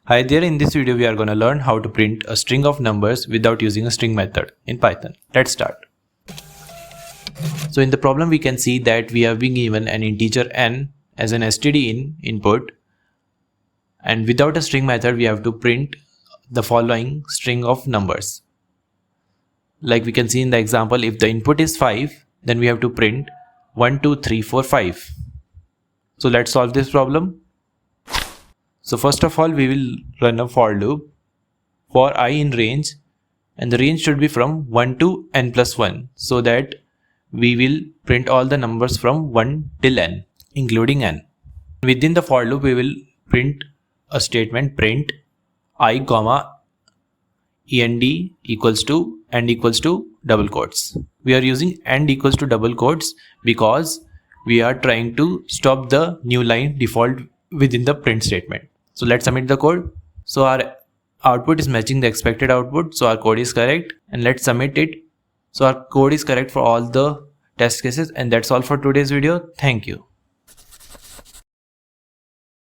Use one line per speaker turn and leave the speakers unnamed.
Hi there, in this video we are going to learn how to print a string of numbers without using a string method in Python. Let's start. So in the problem we can see that we have been given an integer n as an std input, and without a string method we have to print the following string of numbers. Like we can see in the example, if the input is 5, then we have to print 1, 2, 3, 4, 5. So let's solve this problem. So first of all, we will run a for loop for I in range, and the range should be from 1 to n plus 1, so that we will print all the numbers from 1 till n, including n. Within the for loop, we will print a statement print I comma end equals to end equals to double quotes. We are using end equals to double quotes because we are trying to stop the new line default within the print statement. So let's submit the code. So our output is matching the expected output, so our code is correct, and let's submit it. So our code is correct for all the test cases, and that's all for today's video. Thank you.